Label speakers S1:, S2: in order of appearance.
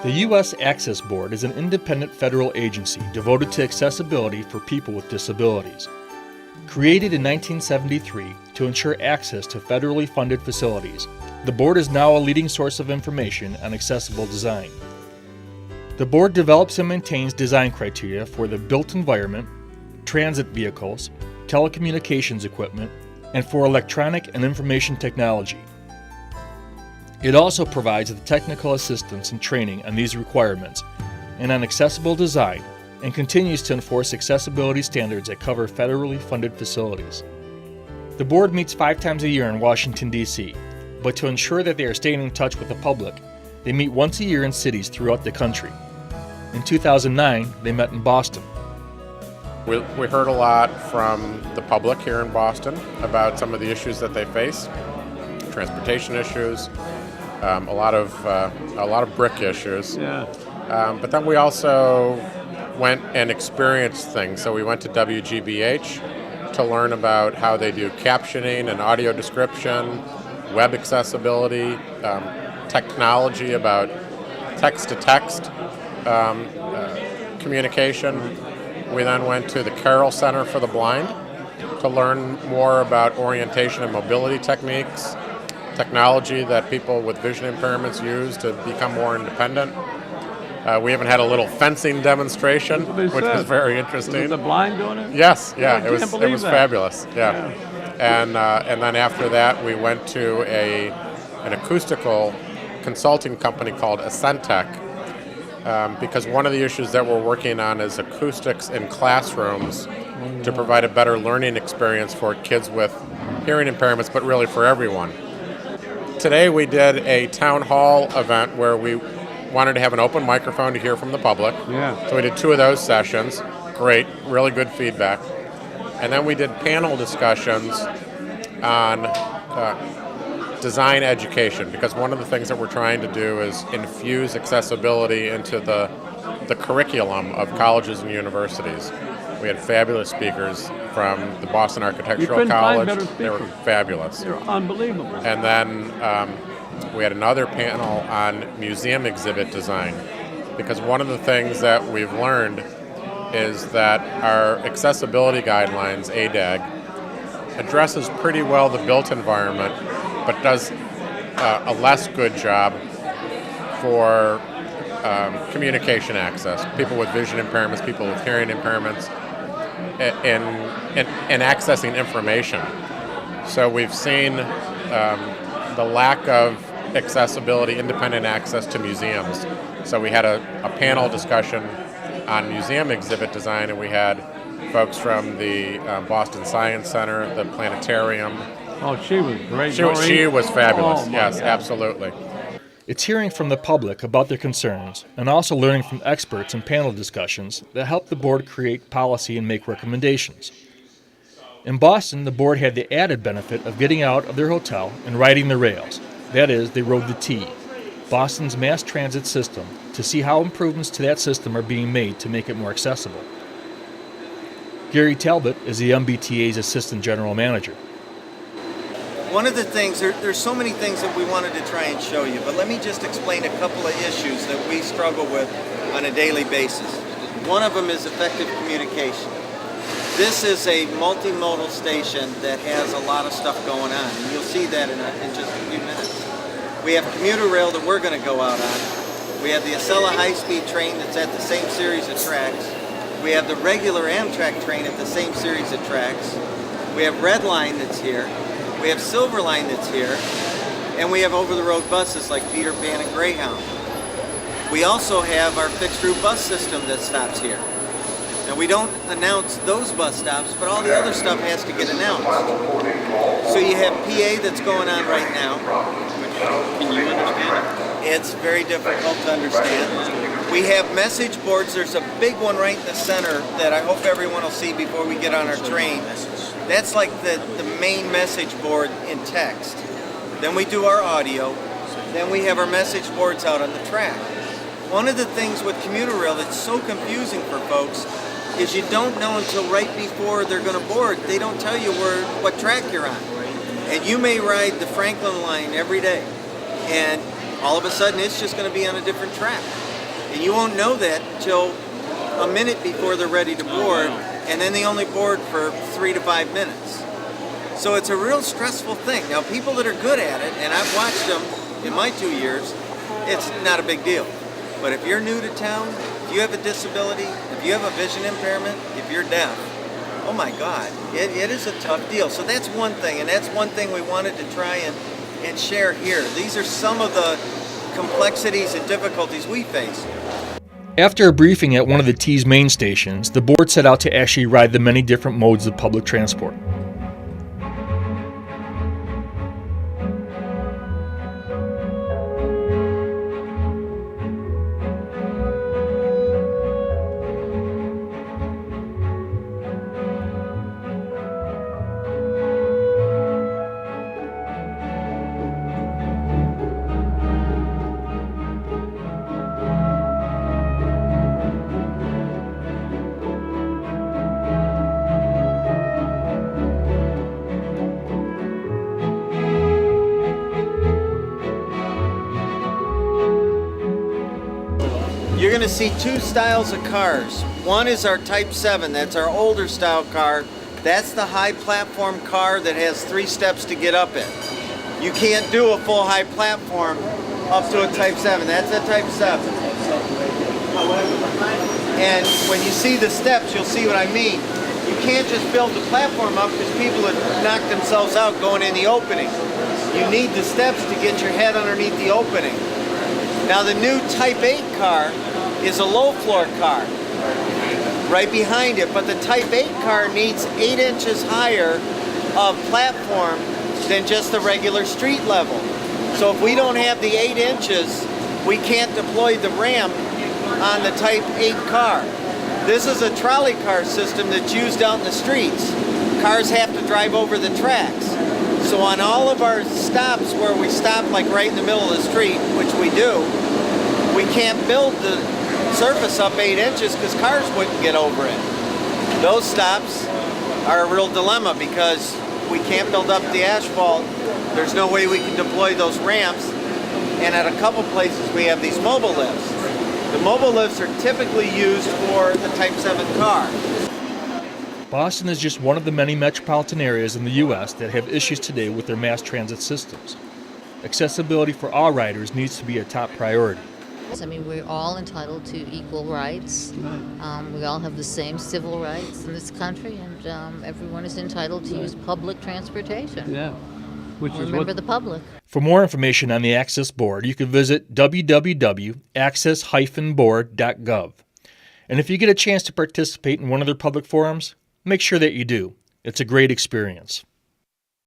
S1: The U.S. Access Board is an independent federal agency devoted to accessibility for people with disabilities. Created in 1973 to ensure access to federally funded facilities, the board is now a leading source of information on accessible design. The board develops and maintains design criteria for the built environment, transit vehicles, telecommunications equipment, and for electronic and information technology. It also provides the technical assistance and training on these requirements and on accessible design, and continues to enforce accessibility standards that cover federally funded facilities. The board meets 5 times a year in Washington, D.C., but to ensure that they are staying in touch with the public, they meet once a year in cities throughout the country. In 2009, they met in Boston.
S2: We heard a lot from the public here in Boston about some of the issues that they face, transportation issues, a lot of brick issues.
S3: Yeah.
S2: But then we also went and experienced things. So we went to WGBH to learn about how they do captioning and audio description, web accessibility, technology about text-to-text communication. We then went to the Carroll Center for the Blind to learn more about orientation and mobility techniques, technology that people with vision impairments use to become more independent. We even had a little fencing demonstration, which was very interesting.
S3: Was it the blind doing it?
S2: Yes, yeah,
S3: I
S2: it was
S3: can't believe that.
S2: fabulous. Yeah. And then after that, we went to an acoustical consulting company called Ascentech, because one of the issues that we're working on is acoustics in classrooms to provide a better learning experience for kids with hearing impairments, but really for everyone. Today we did a town hall event where we wanted to have an open microphone to hear from the public.
S3: Yeah.
S2: So we did 2 of those sessions. Great, really good feedback. And then we did panel discussions on design education, because one of the things that we're trying to do is infuse accessibility into the curriculum of colleges and universities. We had fabulous speakers from the Boston Architectural College. They were fabulous.
S3: They're unbelievable.
S2: And then we had another panel on museum exhibit design, because one of the things that we've learned is that our accessibility guidelines, ADAG, addresses pretty well the built environment, but does a less good job for communication access, people with vision impairments, people with hearing impairments, and accessing information. So we've seen the lack of accessibility, independent access to museums. So we had a panel discussion on museum exhibit design, and we had folks from the Boston Science Center, the planetarium.
S3: Oh, she was great.
S2: She was fabulous.
S3: Oh,
S2: yes,
S3: God.
S2: absolutely.
S1: It's hearing from the public about their concerns and also learning from experts in panel discussions that help the board create policy and make recommendations. In Boston, the board had the added benefit of getting out of their hotel and riding the rails. That is, they rode the T, Boston's mass transit system, to see how improvements to that system are being made to make it more accessible. Gary Talbot is the MBTA's Assistant General Manager.
S4: One of the things, there's so many things that we wanted to try and show you, but let me just explain a couple of issues that we struggle with on a daily basis. One of them is effective communication. This is a multimodal station that has a lot of stuff going on, and you'll see that in just a few minutes. We have commuter rail that we're going to go out on. We have the Acela high-speed train that's at the same series of tracks. We have the regular Amtrak train at the same series of tracks. We have Red Line that's here. We have Silver Line that's here. And we have over-the-road buses like Peter Pan and Greyhound. We also have our fixed-route bus system that stops here. Now, we don't announce those bus stops, but all the other stuff has to get announced. So you have PA that's going on right now. Can you understand it? It's very difficult to understand. We have message boards. There's a big one right in the center that I hope everyone will see before we get on our train. That's like the main message board in text. Then we do our audio. Then we have our message boards out on the track. One of the things with commuter rail that's so confusing for folks is you don't know until right before they're going to board. They don't tell you what track you're on. And you may ride the Franklin line every day. And all of a sudden it's just going to be on a different track. And you won't know that until a minute before they're ready to board, and then they only board for 3 to 5 minutes. So it's a real stressful thing. Now, people that are good at it, and I've watched them in my 2 years, it's not a big deal. But if you're new to town, if you have a disability, if you have a vision impairment, if you're deaf, oh my God, it is a tough deal. So that's one thing, and that's one thing we wanted to try and share here. These are some of the complexities and difficulties we face.
S1: After a briefing at one of the T's main stations, the board set out to actually ride the many different modes of public transport.
S4: You're going to see two styles of cars. One is our Type 7, that's our older style car. That's the high platform car that has 3 steps to get up it. You can't do a full high platform up to a Type 7. That's a Type 7. And when you see the steps, you'll see what I mean. You can't just build the platform up because people would knock themselves out going in the opening. You need the steps to get your head underneath the opening. Now the new Type 8 car is a low floor car right behind it, but the Type 8 car needs 8 inches higher of platform than just the regular street level. So if we don't have the 8 inches, we can't deploy the ramp on the Type 8 car. This is a trolley car system that's used out in the streets. Cars have to drive over the tracks. So on all of our stops where we stop like right in the middle of the street, which we do, we can't build the surface up 8 inches because cars wouldn't get over it. Those stops are a real dilemma because we can't build up the asphalt. There's no way we can deploy those ramps. And at a couple places we have these mobile lifts. The mobile lifts are typically used for the Type 7 car.
S1: Boston is just one of the many metropolitan areas in the U.S. that have issues today with their mass transit systems. Accessibility for all riders needs to be a top priority.
S5: I mean, we're all entitled to equal rights. We all have the same civil rights in this country, and everyone is entitled to use public transportation.
S3: Yeah.
S5: Remember the public.
S1: For more information on the Access Board, you can visit www.access-board.gov. And if you get a chance to participate in one of their public forums, make sure that you do. It's a great experience.